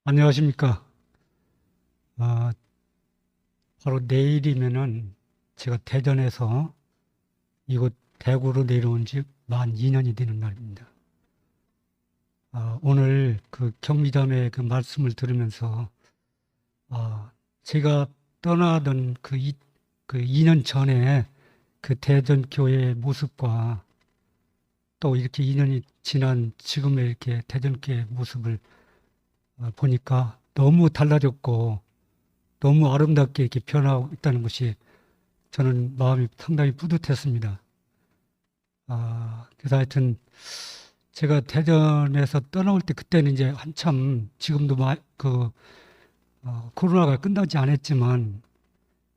안녕하십니까. 아, 바로 내일이면은 제가 대전에서 이곳 대구로 내려온 지 만 2년이 되는 날입니다. 오늘 그 경미담의 그 말씀을 들으면서 아, 제가 떠나던 그 2년 전에 그 대전교회의 모습과 또 이렇게 2년이 지난 지금의 이렇게 대전교회의 모습을 보니까 너무 달라졌고 너무 아름답게 이렇게 변하고 있다는 것이 저는 마음이 상당히 뿌듯했습니다. 그래서 하여튼 제가 대전에서 떠나올 때 그때는 이제 한참 지금도 코로나가 끝나지 않았지만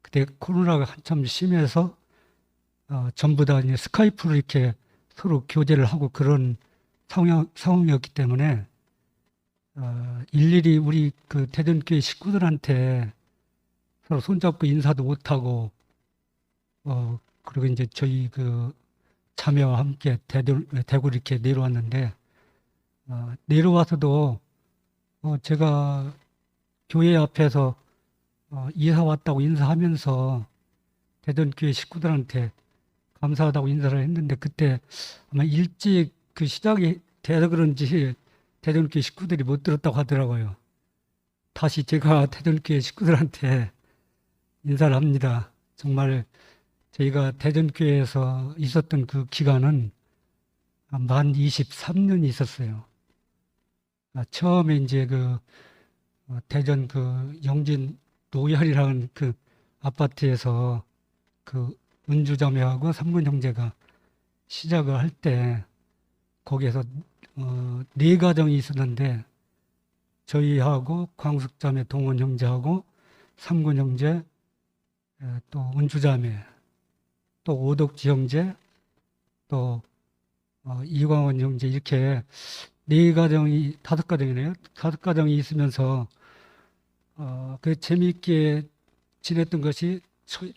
그때 코로나가 한참 심해서 전부 다 이제 스카이프로 이렇게 서로 교제를 하고 그런 상황이었기 때문에 일일이 우리 그 대전교회 식구들한테 서로 손잡고 인사도 못하고 그리고 이제 저희 그 자매와 함께 대구를 이렇게 내려왔는데 내려와서도 제가 교회 앞에서 이사 왔다고 인사하면서 대전교회 식구들한테 감사하다고 인사를 했는데 그때 아마 일찍 그 시작이 돼서 그런지 대전교회 식구들이 못 들었다고 하더라고요. 다시 제가 대전교회 식구들한테 인사를 합니다. 정말 저희가 대전교회에서 있었던 그 기간은 만 23년이 있었어요. 처음에 이제 대전 그 영진 노열이라는 그 아파트에서 그 은주자매하고 삼군 형제가 시작을 할 때 거기에서 네 가정이 있었는데 저희하고 광숙자매 동원 형제하고 삼군 형제 또 은주자매 또 오덕지 형제 또 이광원 형제 이렇게 네 가정이 다섯 가정이네요. 다섯 가정이 있으면서 그 재미있게 지냈던 것이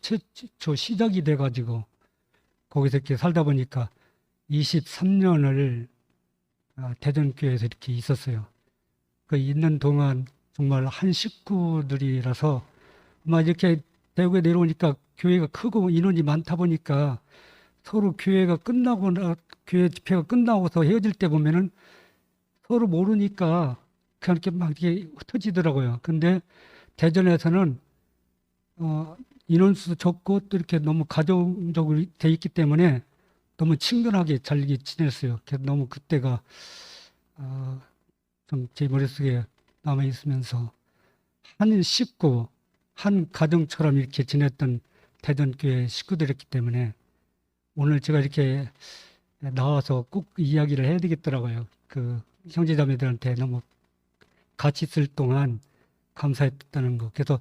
최초 시작이 돼가지고 거기서 이렇게 살다 보니까 23년을 대전교회에서 이렇게 있었어요. 그 있는 동안 정말 한 식구들이라서 아마 이렇게 대구에 내려오니까 교회가 크고 인원이 많다 보니까 서로 교회가 끝나거나 교회 집회가 끝나고서 헤어질 때 보면은 서로 모르니까 그냥 이렇게 막 이렇게 흩어지더라고요. 근데 대전에서는 인원수도 적고 또 이렇게 너무 가정적으로 돼 있기 때문에 너무 친근하게 잘 지냈어요. 그래서 너무 그때가 좀 제 머릿속에 남아 있으면서 한 식구, 한 가정처럼 이렇게 지냈던 대전교회 식구들이었기 때문에 오늘 제가 이렇게 나와서 꼭 이야기를 해야 되겠더라고요. 그 형제자매들한테 너무 같이 있을 동안 감사했다는 거. 그래서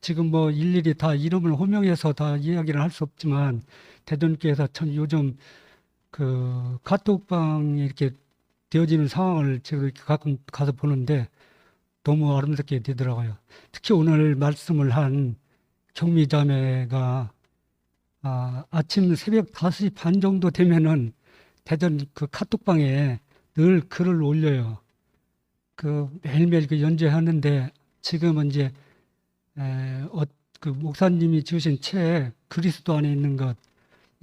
지금 뭐 일일이 다 이름을 호명해서 다 이야기를 할 수 없지만 대전교회에서 참 요즘 그 카톡방이 이렇게 되어지는 상황을 제가 이렇게 가끔 가서 보는데 너무 아름답게 되더라고요. 특히 오늘 말씀을 한 경미자매가 아침 새벽 5시 반 정도 되면은 대전 그 카톡방에 늘 글을 올려요. 그 매일매일 그 연재하는데 지금은 이제 그 목사님이 지으신 책 그리스도 안에 있는 것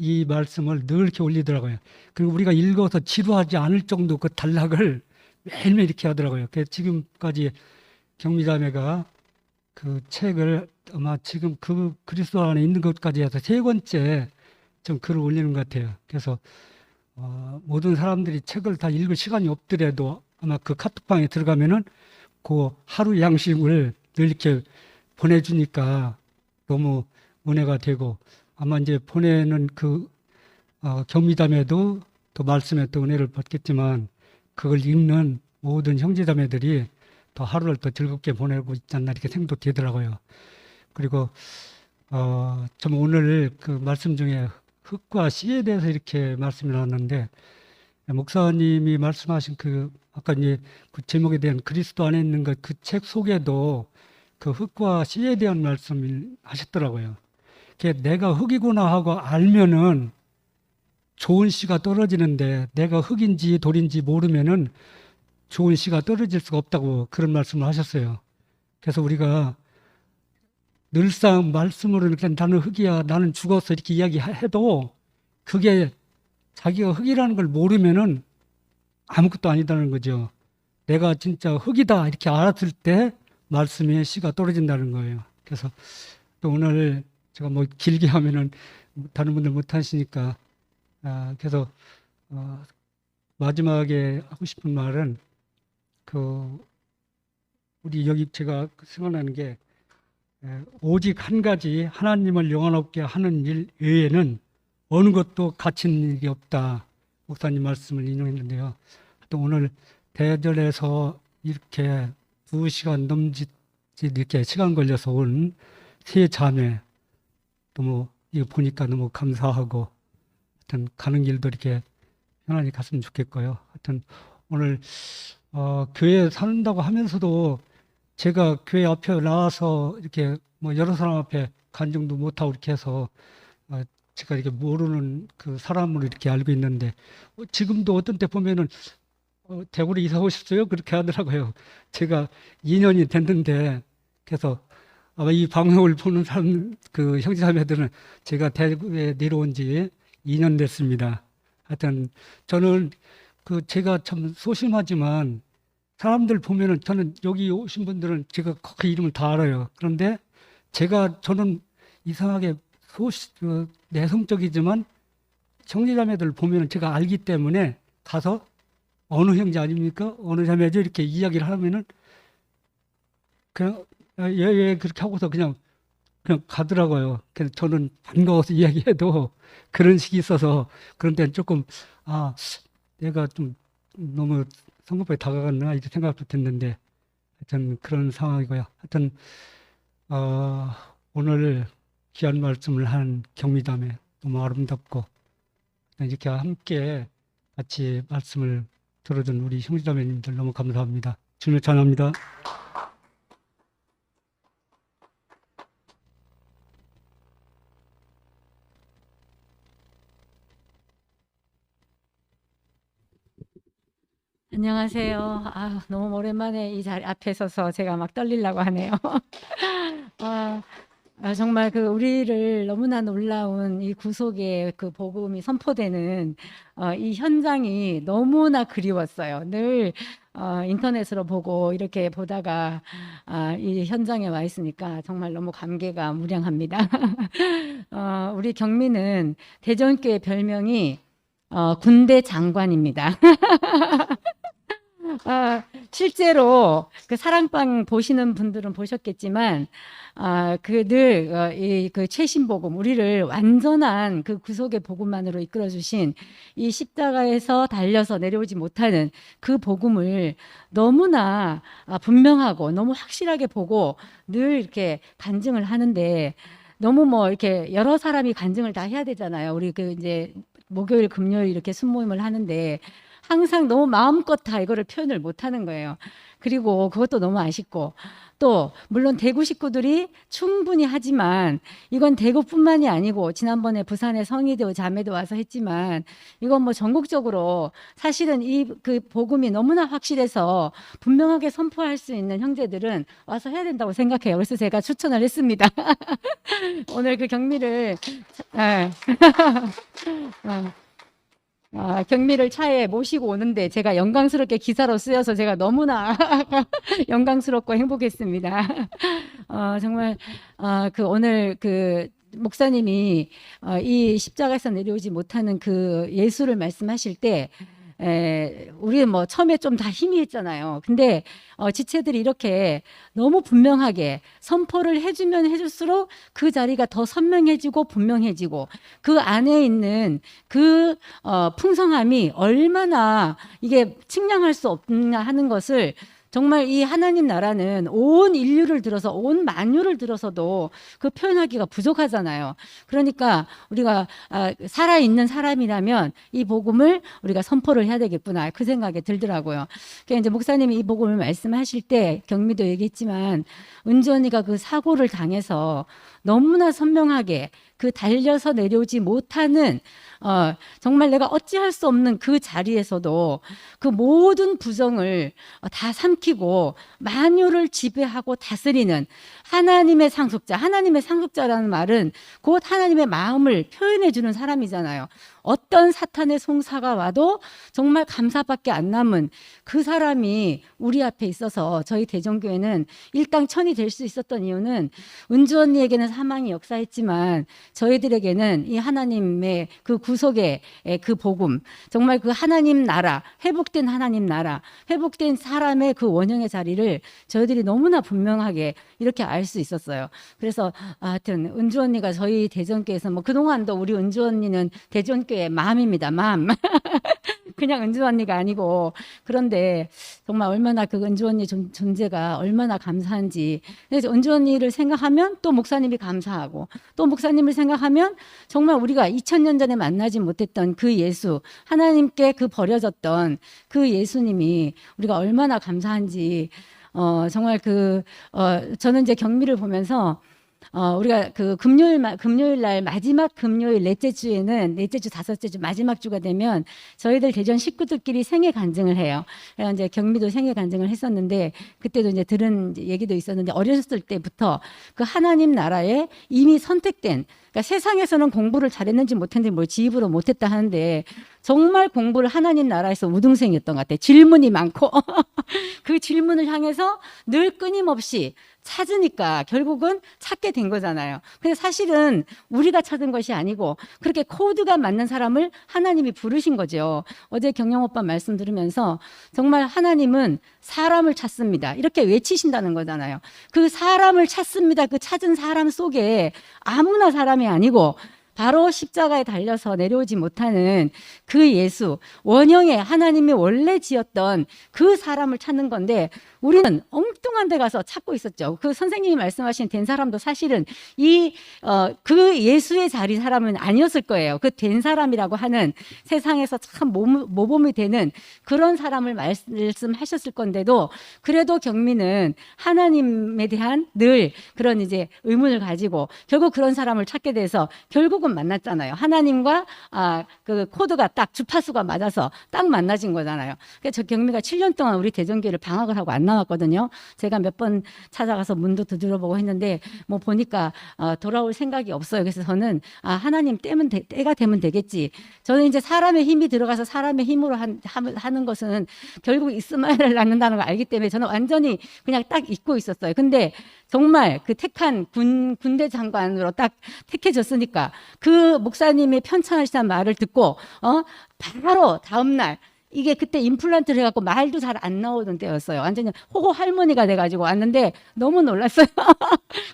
이 말씀을 늘 이렇게 올리더라고요. 그리고 우리가 읽어서 지루하지 않을 정도 그 단락을 매일매일 이렇게 하더라고요. 그래서 지금까지 경미자매가 그 책을 아마 지금 그 그리스도 안에 있는 것까지 해서 세 번째 좀 글을 올리는 것 같아요. 그래서 모든 사람들이 책을 다 읽을 시간이 없더라도 아마 그 카톡방에 들어가면은 그 하루 양식을 늘 이렇게 보내주니까 너무 은혜가 되고 아마 이제 보내는 그 경미담에도 또 말씀에 또 은혜를 받겠지만 그걸 읽는 모든 형제자매들이 더 하루를 더 즐겁게 보내고 있지 않나 이렇게 생각도 되더라고요. 그리고 좀 오늘 그 말씀 중에 흙과 씨에 대해서 이렇게 말씀이 나왔는데 목사님이 말씀하신 그 아까 이제 그 제목에 대한 그리스도 안에 있는 것 그 책 속에도 그 흙과 씨에 대한 말씀을 하셨더라고요. 내가 흙이구나 하고 알면은 좋은 씨가 떨어지는데 내가 흙인지 돌인지 모르면은 좋은 씨가 떨어질 수가 없다고 그런 말씀을 하셨어요. 그래서 우리가 늘상 말씀으로 이렇게 나는 흙이야, 나는 죽었어 이렇게 이야기해도 그게 자기가 흙이라는 걸 모르면은 아무것도 아니다는 거죠. 내가 진짜 흙이다 이렇게 알았을 때 말씀에 씨가 떨어진다는 거예요. 그래서 또 오늘 제가 뭐 길게 하면은 다른 분들 못 하시니까 그래서 마지막에 하고 싶은 말은 우리 여기 제가 생각나는 게 오직 한 가지 하나님을 영원하게 하는 일 외에는 어느 것도 갇힌 일이 없다. 목사님 말씀을 인용했는데요. 또 오늘 대전에서 이렇게 2시간 넘짓 이렇게 시간 걸려서 온 세 자매 너무 이거 보니까 너무 감사하고 하여튼 가는 길도 이렇게 편안히 갔으면 좋겠고요. 하여튼 오늘 교회 산다고 하면서도 제가 교회 앞에 나와서 이렇게 뭐 여러 사람 앞에 간증도 못하고 이렇게 해서 제가 이렇게 모르는 그 사람으로 이렇게 알고 있는데 지금도 어떤 때 보면은 대구로 이사 오셨어요? 그렇게 하더라고요. 제가 2년이 됐는데 그래서 아마 이 방송을 보는 사람 그 형제자매들은 제가 대구에 내려온 지 2년 됐습니다. 하여튼 저는 제가 참 소심하지만 사람들 보면은 저는 여기 오신 분들은 제가 그 이름을 다 알아요. 그런데 저는 이상하게 내성적이지만 형제자매들 보면은 제가 알기 때문에 가서 어느 형제 아닙니까? 어느 자매죠? 이렇게 이야기를 하면은 그냥 예 그렇게 하고서 그냥 가더라고요. 그래서 저는 반가워서 이야기해도 그런 식이 있어서 그런 데는 조금 내가 좀 너무 성급하게 다가갔나 이렇게 생각도 됐는데 하여튼 그런 상황이고요. 하여튼 오늘 귀한 말씀을 한 경미담에 너무 아름답고 이렇게 함께 같이 말씀을 들어준 우리 형제자매님들 너무 감사합니다. 주님을 찬양합니다. 안녕하세요. 너무 오랜만에 이 자리 앞에 서서 제가 막 떨리려고 하네요. 정말 우리를 너무나 놀라운 이 구속의 그 복음이 선포되는 이 현장이 너무나 그리웠어요. 늘 인터넷으로 보고 이렇게 보다가 이 현장에 와 있으니까 정말 너무 감개가 무량합니다. 우리 경미는 대전교회 별명이 군대 장관입니다. 실제로 그 사랑방 보시는 분들은 보셨겠지만 그 최신 복음 우리를 완전한 그 구속의 복음만으로 이끌어 주신 이 십자가에서 달려서 내려오지 못하는 그 복음을 너무나 분명하고 너무 확실하게 보고 늘 이렇게 간증을 하는데 너무 뭐 이렇게 여러 사람이 간증을 다 해야 되잖아요. 우리 이제 목요일 금요일 이렇게 순모임을 하는데 항상 너무 마음껏 다 이거를 표현을 못 하는 거예요. 그리고 그것도 너무 아쉽고 또 물론 대구 식구들이 충분히 하지만 이건 대구뿐만이 아니고 지난번에 부산에 성희도 자매도 와서 했지만 이건 뭐 전국적으로 사실은 그 복음이 너무나 확실해서 분명하게 선포할 수 있는 형제들은 와서 해야 된다고 생각해요. 그래서 제가 추천을 했습니다. 오늘 그 경미를 경미를 차에 모시고 오는데 제가 영광스럽게 기사로 쓰여서 제가 너무나 영광스럽고 행복했습니다. 정말 오늘 목사님이 이 십자가에서 내려오지 못하는 그 예수를 말씀하실 때 우리 뭐 처음에 좀 다 희미했잖아요. 근데 지체들이 이렇게 너무 분명하게 선포를 해주면 해줄수록 그 자리가 더 선명해지고 분명해지고 그 안에 있는 그 풍성함이 얼마나 이게 측량할 수 없나 하는 것을 정말 이 하나님 나라는 온 인류를 들어서 온 만유를 들어서도 그 표현하기가 부족하잖아요. 그러니까 우리가 살아있는 사람이라면 이 복음을 우리가 선포를 해야 되겠구나 그 생각이 들더라고요. 그러니까 이제 목사님이 이 복음을 말씀하실 때 경미도 얘기했지만 은주 언니가 그 사고를 당해서 너무나 선명하게 그 달려서 내려오지 못하는 정말 내가 어찌할 수 없는 그 자리에서도 그 모든 부정을 다 삼키고 만유를 지배하고 다스리는 하나님의 상속자. 하나님의 상속자라는 말은 곧 하나님의 마음을 표현해 주는 사람이잖아요. 어떤 사탄의 송사가 와도 정말 감사밖에 안 남은 그 사람이 우리 앞에 있어서 저희 대전교회는 일당천이 될 수 있었던 이유는 은주 언니에게는 사망이 역사했지만 저희들에게는 이 하나님의 그 구속의 그 복음, 정말 그 하나님 나라, 회복된 하나님 나라, 회복된 사람의 그 원형의 자리를 저희들이 너무나 분명하게 이렇게 알 수 있었어요. 그래서 하여튼 은주 언니가 저희 대전교회에서 뭐 그동안도 우리 은주 언니는 대전교회 맘입니다. 맘. 그냥 은주 언니가 아니고 그런데 정말 얼마나 그 은주 언니 존재가 얼마나 감사한지. 그래서 은주 언니를 생각하면 또 목사님이 감사하고 또 목사님을 생각하면 정말 우리가 2000년 전에 만나지 못했던 그 예수, 하나님께 그 버려졌던 그 예수님이 우리가 얼마나 감사한지. 정말 저는 이제 경미를 보면서 우리가 그 금요일 날 마지막 금요일 넷째 주에는 넷째 주 다섯째 주 마지막 주가 되면 저희들 대전 식구들끼리 생애 간증을 해요. 그래서 이제 경미도 생애 간증을 했었는데 그때도 이제 들은 얘기도 있었는데 어렸을 때부터 그 하나님 나라에 이미 선택된 그러니까 세상에서는 공부를 잘했는지 못했는지 뭘 지입으로 못했다 하는데 정말 공부를 하나님 나라에서 우등생이었던 것 같아요. 질문이 많고 그 질문을 향해서 늘 끊임없이 찾으니까 결국은 찾게 된 거잖아요. 근데 사실은 우리가 찾은 것이 아니고 그렇게 코드가 맞는 사람을 하나님이 부르신 거죠. 어제 경영 오빠 말씀 들으면서 정말 하나님은 사람을 찾습니다. 이렇게 외치신다는 거잖아요. 그 사람을 찾습니다. 그 찾은 사람 속에 아무나 사람이 아니고 바로 십자가에 달려서 내려오지 못하는 그 예수, 원형의 하나님이 원래 지었던 그 사람을 찾는 건데 우리는 엉뚱한 데 가서 찾고 있었죠. 그 선생님이 말씀하신 된 사람도 사실은 그 예수의 자리 사람은 아니었을 거예요. 그 된 사람이라고 하는 세상에서 참 모범이 되는 그런 사람을 말씀하셨을 건데도 그래도 경미는 하나님에 대한 늘 그런 이제 의문을 가지고 결국 그런 사람을 찾게 돼서 결국은 만났잖아요. 하나님과 그 코드가 딱 주파수가 맞아서 딱 만나진 거잖아요. 그래서 저 경미가 7년 동안 우리 대전교회를 방학을 하고 안 나왔거든요. 제가 몇 번 찾아가서 문도 두드려보고 했는데 뭐 보니까 돌아올 생각이 없어요. 그래서 저는 하나님 때가 되면 되겠지. 저는 이제 사람의 힘이 들어가서 사람의 힘으로 하는 것은 결국 이스마엘을 낳는다는 걸 알기 때문에 저는 완전히 그냥 딱 잊고 있었어요. 근데 정말 그 택한 군대 장관으로 딱 택해졌으니까 그 목사님의 편찮으시다는 말을 듣고 바로 다음날 이게 그때 임플란트를 해갖고 말도 잘 안 나오던 때였어요. 완전히 호호 할머니가 돼가지고 왔는데 너무 놀랐어요.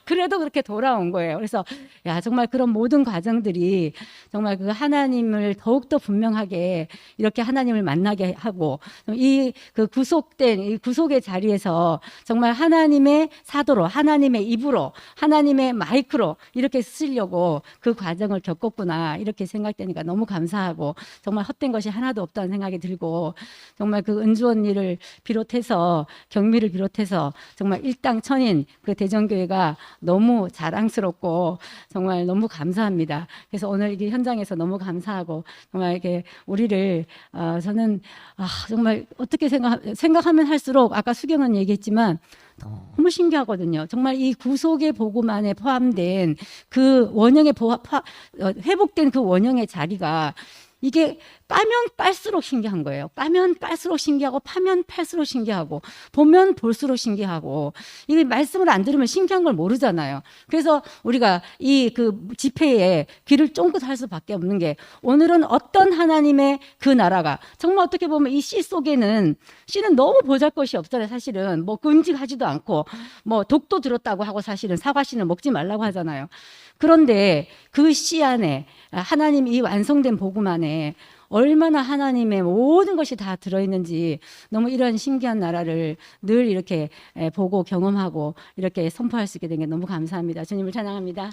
그래도 그렇게 돌아온 거예요. 그래서 야 정말 그런 모든 과정들이 정말 그 하나님을 더욱더 분명하게 이렇게 하나님을 만나게 하고 이 그 구속된 이 구속의 자리에서 정말 하나님의 사도로 하나님의 입으로 하나님의 마이크로 이렇게 쓰려고 그 과정을 겪었구나 이렇게 생각되니까 너무 감사하고 정말 헛된 것이 하나도 없다는 생각이 들고 정말 그 은주 언니를 비롯해서 경미를 비롯해서 정말 일당천인 그 대전교회가 너무 자랑스럽고 정말 너무 감사합니다. 그래서 오늘 이게 현장에서 너무 감사하고 정말 이렇게 우리를 저는 정말 어떻게 생각하면 할수록 아까 수경은 얘기했지만 너무 신기하거든요. 정말 이 구속의 복음 안에 포함된 그 원형의 회복된 그 원형의 자리가 이게 빠면 빨수록 신기한 거예요. 빠면 빨수록 신기하고 파면 팔수록 신기하고 보면 볼수록 신기하고 이게 말씀을 안 들으면 신기한 걸 모르잖아요. 그래서 우리가 이 그 집회에 귀를 쫑긋 할 수밖에 없는 게 오늘은 어떤 하나님의 그 나라가 정말 어떻게 보면 이 씨 속에는 씨는 너무 보잘것이 없잖아요. 사실은 뭐 끔찍하지도 않고 뭐 독도 들었다고 하고 사실은 사과씨는 먹지 말라고 하잖아요. 그런데 그 씨 안에 하나님 이 완성된 복음 안에 얼마나 하나님의 모든 것이 다 들어있는지 너무 이런 신기한 나라를 늘 이렇게 보고 경험하고 이렇게 선포할 수 있게 된 게 너무 감사합니다. 주님을 찬양합니다.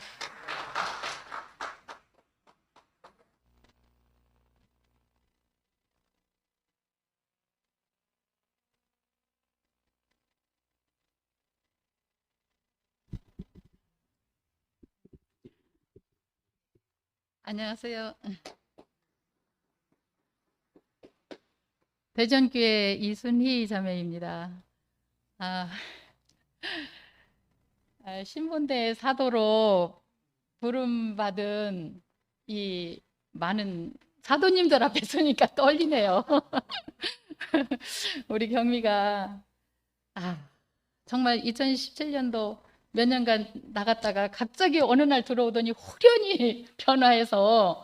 안녕하세요. 대전교회 이순희 자매입니다. 아, 신분대 사도로 부름받은 이 많은 사도님들 앞에 서니까 떨리네요. 우리 경미가 정말 2017년도 몇 년간 나갔다가 갑자기 어느 날 들어오더니 후련히 변화해서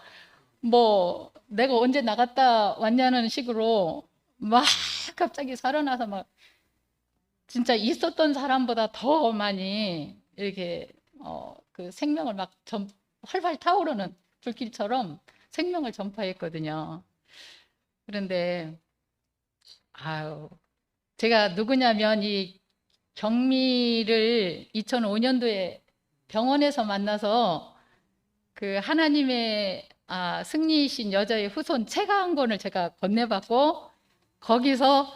뭐 내가 언제 나갔다 왔냐는 식으로 막 갑자기 살아나서 막 진짜 있었던 사람보다 더 많이 이렇게 그 생명을 막 활활 타오르는 불길처럼 생명을 전파했거든요. 그런데 아유, 제가 누구냐면 이 경미를 2005년도에 병원에서 만나서 그 하나님의 승리이신 여자의 후손 책 한 권을 제가 건네받고 거기서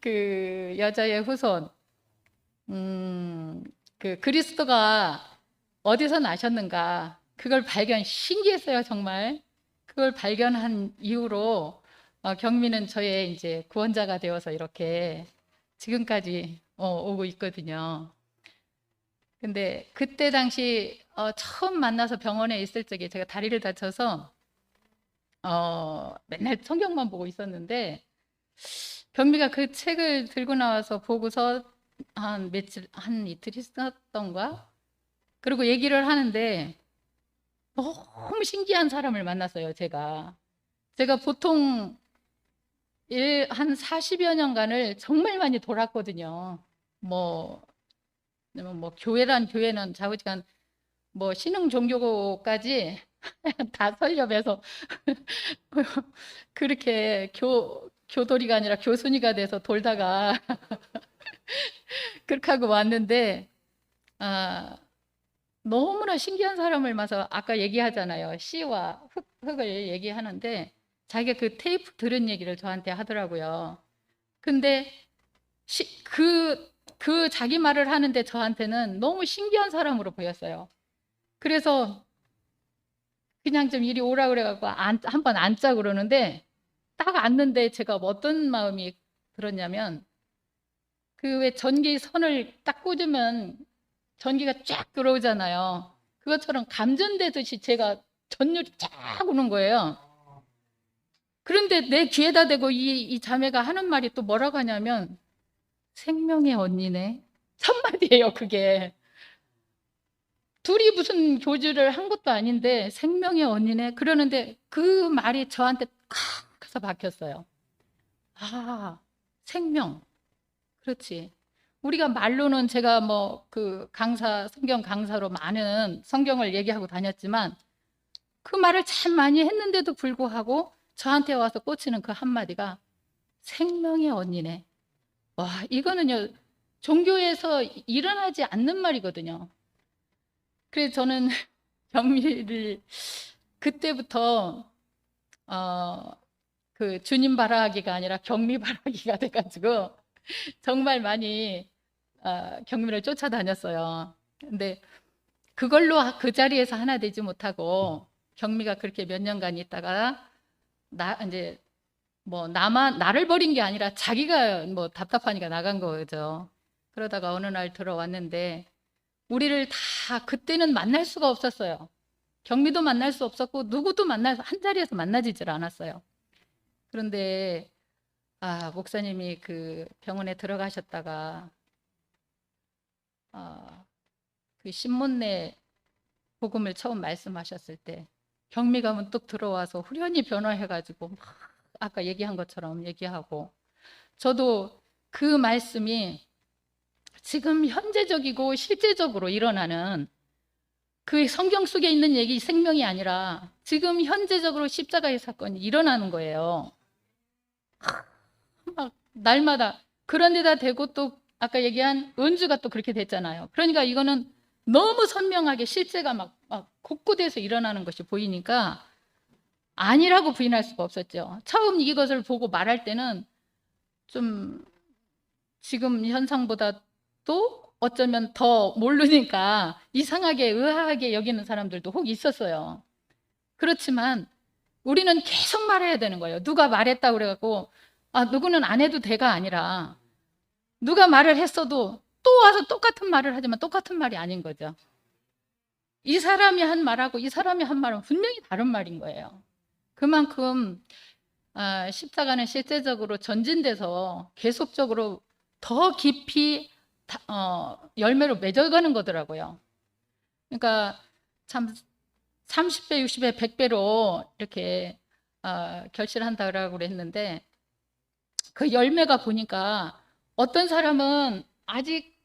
그 여자의 후손 그 그리스도가 어디서 나셨는가 그걸 신기했어요. 정말 그걸 발견한 이후로 경미는 저의 이제 구원자가 되어서 이렇게 지금까지 오고 있거든요. 근데 그때 당시 처음 만나서 병원에 있을 적에 제가 다리를 다쳐서 맨날 성경만 보고 있었는데 경미가 그 책을 들고 나와서 보고서 한 이틀 있었던가? 그리고 얘기를 하는데 너무 신기한 사람을 만났어요, 제가. 제가 보통 한 40여 년간을 정말 많이 돌았거든요. 뭐 교회란 교회는 좌우지간 뭐 신흥 종교까지 다 설렵해서 그렇게 교도리가 아니라 교순이가 돼서 돌다가 그렇게 하고 왔는데 너무나 신기한 사람을 만나서 아까 얘기하잖아요. 씨와 흙을 얘기하는데 자기가 그 테이프 들은 얘기를 저한테 하더라고요. 근데 그 자기 말을 하는데 저한테는 너무 신기한 사람으로 보였어요. 그래서 그냥 좀 이리 오라 그래갖고 한번 앉자 그러는데 딱 앉는데 제가 어떤 마음이 들었냐면 그 왜 전기 선을 딱 꽂으면 전기가 쫙 들어오잖아요. 그것처럼 감전되듯이 제가 전율이 쫙 오는 거예요. 그런데 내 귀에다 대고 이 자매가 하는 말이 또 뭐라고 하냐면 생명의 언니네. 첫마디예요, 그게. 둘이 무슨 교주를 한 것도 아닌데 생명의 언니네. 그러는데 그 말이 저한테 칵 해서 박혔어요. 생명. 그렇지. 우리가 말로는 제가 뭐 그 성경 강사로 많은 성경을 얘기하고 다녔지만 그 말을 참 많이 했는데도 불구하고 저한테 와서 꽂히는 그 한마디가 생명의 언니네. 와, 이거는요, 종교에서 일어나지 않는 말이거든요. 그래서 저는 경미를 그때부터 그 주님 바라기가 아니라 경미 바라기가 돼가지고 정말 많이 경미를 쫓아다녔어요. 근데 그걸로 그 자리에서 하나 되지 못하고 경미가 그렇게 몇 년간 있다가 이제 뭐 나를 버린 게 아니라 자기가 뭐 답답하니까 나간 거죠. 그러다가 어느 날 들어왔는데 우리를 다 그때는 만날 수가 없었어요. 경미도 만날 수 없었고 누구도 한 자리에서 만나지질 않았어요. 그런데 목사님이 그 병원에 들어가셨다가 그 신문내 복음을 처음 말씀하셨을 때 경미가 문득 들어와서 후련히 변화해가지고 막 아까 얘기한 것처럼 얘기하고 저도 그 말씀이 지금 현재적이고 실제적으로 일어나는 그 성경 속에 있는 얘기 생명이 아니라 지금 현재적으로 십자가의 사건이 일어나는 거예요. 막 날마다 그런 데다 대고 또 아까 얘기한 은주가 또 그렇게 됐잖아요. 그러니까 이거는 너무 선명하게 실제가 막 곳곳에서 일어나는 것이 보이니까 아니라고 부인할 수가 없었죠. 처음 이것을 보고 말할 때는 좀 지금 현상보다 또 어쩌면 더 모르니까 이상하게 의아하게 여기는 사람들도 혹 있었어요. 그렇지만 우리는 계속 말해야 되는 거예요. 누가 말했다고 그래갖고 누구는 안 해도 돼가 아니라 누가 말을 했어도 또 와서 똑같은 말을 하지만 똑같은 말이 아닌 거죠. 이 사람이 한 말하고 이 사람이 한 말은 분명히 다른 말인 거예요. 그만큼 십자가는 실제적으로 전진돼서 계속적으로 더 깊이 열매로 맺어가는 거더라고요. 그러니까 참 30배, 60배, 100배로 이렇게 결실한다고 그랬는데 그 열매가 보니까 어떤 사람은 아직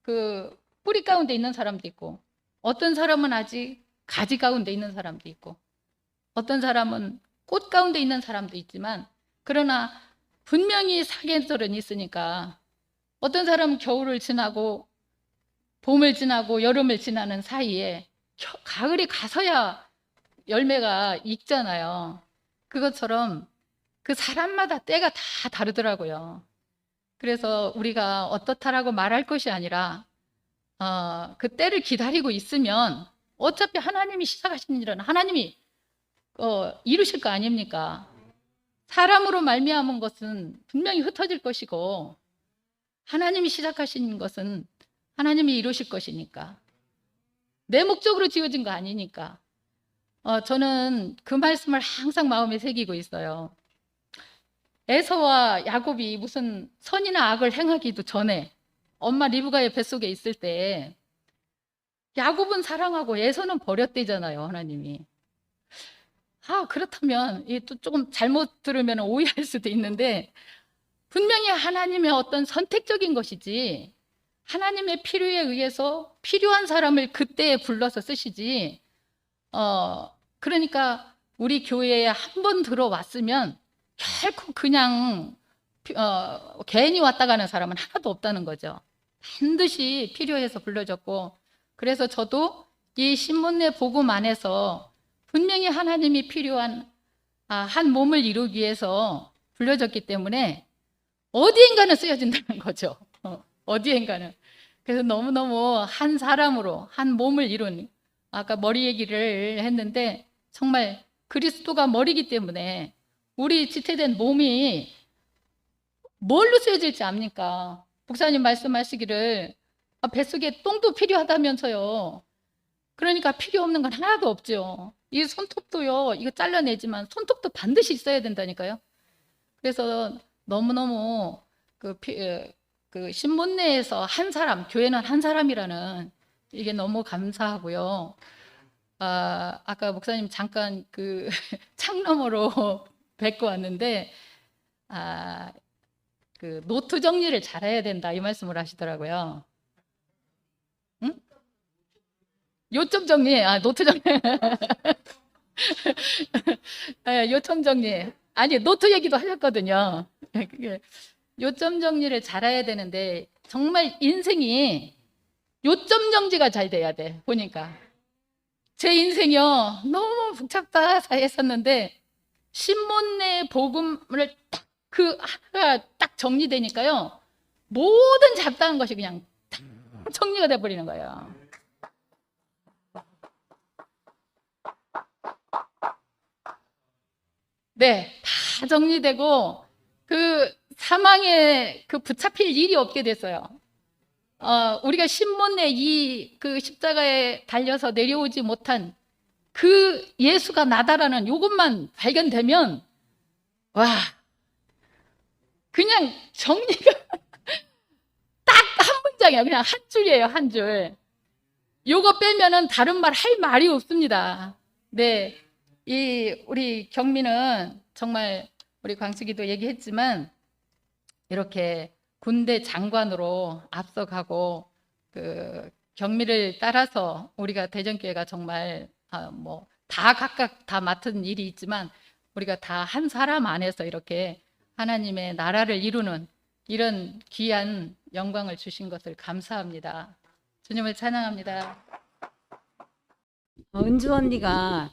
그 뿌리 가운데 있는 사람도 있고 어떤 사람은 아직 가지 가운데 있는 사람도 있고 어떤 사람은 꽃 가운데 있는 사람도 있지만 그러나 분명히 사계절은 있으니까 어떤 사람은 겨울을 지나고 봄을 지나고 여름을 지나는 사이에 가을이 가서야 열매가 익잖아요. 그것처럼 그 사람마다 때가 다 다르더라고요. 그래서 우리가 어떻다라고 말할 것이 아니라 그 때를 기다리고 있으면 어차피 하나님이 시작하신 일은 하나님이 이루실 거 아닙니까? 사람으로 말미암은 것은 분명히 흩어질 것이고 하나님이 시작하신 것은 하나님이 이루실 것이니까 내 목적으로 지어진 거 아니니까 저는 그 말씀을 항상 마음에 새기고 있어요. 에서와 야곱이 무슨 선이나 악을 행하기도 전에 엄마 리브가의 뱃속에 있을 때 야곱은 사랑하고 에서는 버렸대잖아요, 하나님이. 그렇다면 또 조금 잘못 들으면 오해할 수도 있는데 분명히 하나님의 어떤 선택적인 것이지 하나님의 필요에 의해서 필요한 사람을 그때에 불러서 쓰시지 그러니까 우리 교회에 한 번 들어왔으면 결코 그냥 괜히 왔다 가는 사람은 하나도 없다는 거죠. 반드시 필요해서 불러졌고 그래서 저도 이 신문의 복음 안에서 분명히 하나님이 필요한 한 몸을 이루기 위해서 불려졌기 때문에 어디엔가는 쓰여진다는 거죠. 어디엔가는. 그래서 너무너무 한 사람으로 한 몸을 이룬 아까 머리 얘기를 했는데 정말 그리스도가 머리이기 때문에 우리 지체된 몸이 뭘로 쓰여질지 압니까? 목사님 말씀하시기를 뱃속에 똥도 필요하다면서요. 그러니까 필요 없는 건 하나도 없죠. 이 손톱도요. 이거 잘라내지만 손톱도 반드시 있어야 된다니까요. 그래서 너무너무 그 신문내에서 한 사람, 교회는 한 사람이라는 이게 너무 감사하고요. 아까 목사님 잠깐 그 창너머로 뵙고 왔는데 그 노트 정리를 잘해야 된다 이 말씀을 하시더라고요. 응? 요점 정리, 노트 정리. 요점 정리. 아니, 노트 얘기도 하셨거든요. 요점 정리를 잘해야 되는데, 정말 인생이 요점 정리가 잘 돼야 돼, 보니까. 제 인생이요, 너무 복잡했었는데, 신문내 복음을 하나가 딱 정리되니까요, 모든 잡다한 것이 그냥 딱 정리가 돼버리는 거예요. 네, 다 정리되고 그 사망에 그 붙잡힐 일이 없게 됐어요. 우리가 신문에 그 십자가에 달려서 내려오지 못한 그 예수가 나다라는 이것만 발견되면 와, 그냥 정리가 딱 한 문장이야. 그냥 한 줄이에요, 한 줄. 요거 빼면은 다른 말 할 말이 없습니다. 네. 우리 경미는 정말 우리 광숙이도 얘기했지만 이렇게 군대 장관으로 앞서가고 그 경미를 따라서 우리가 대전교회가 정말 뭐 다 각각 다 맡은 일이 있지만 우리가 다 한 사람 안에서 이렇게 하나님의 나라를 이루는 이런 귀한 영광을 주신 것을 감사합니다. 주님을 찬양합니다. 은주 언니가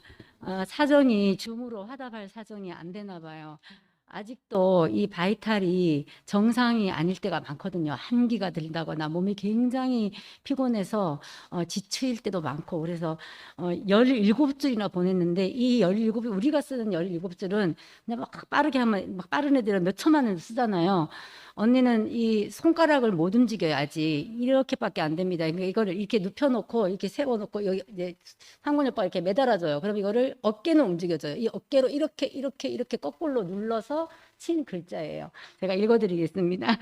사정이 줌으로 화답할 사정이 안 되나 봐요. 아직도 이 바이탈이 정상이 아닐 때가 많거든요. 한기가 들다거나 몸이 굉장히 피곤해서 지칠 때도 많고, 그래서 17줄이나 보냈는데 이 17이 우리가 쓰는 17줄은 그냥 막 빠르게 하면 막 빠른 애들은 몇 초만을 쓰잖아요. 언니는 이 손가락을 못 움직여야지 이렇게밖에 안 됩니다. 그러니까 이거를 이렇게 눕혀놓고 이렇게 세워놓고 여기 이제 상곤 오빠 이렇게 매달아줘요. 그럼 이거를 어깨는 움직여져요. 이 어깨로 이렇게 거꾸로 눌러서 친 글자예요. 제가 읽어드리겠습니다.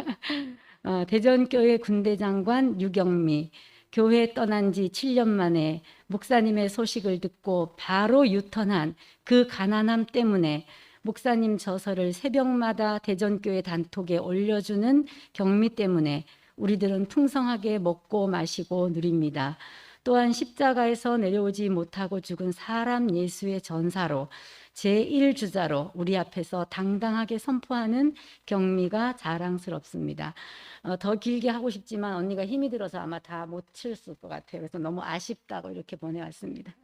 대전교회 군대장관 유경미. 교회 떠난 지 7년 만에 목사님의 소식을 듣고 바로 유턴한 그 가난함 때문에 목사님 저서를 새벽마다 대전교회 단톡에 올려주는 경미 때문에 우리들은 풍성하게 먹고 마시고 누립니다. 또한 십자가에서 내려오지 못하고 죽은 사람 예수의 전사로 제1주자로 우리 앞에서 당당하게 선포하는 경미가 자랑스럽습니다. 더 길게 하고 싶지만 언니가 힘이 들어서 아마 다 못 칠을 것 같아요. 그래서 너무 아쉽다고 이렇게 보내왔습니다.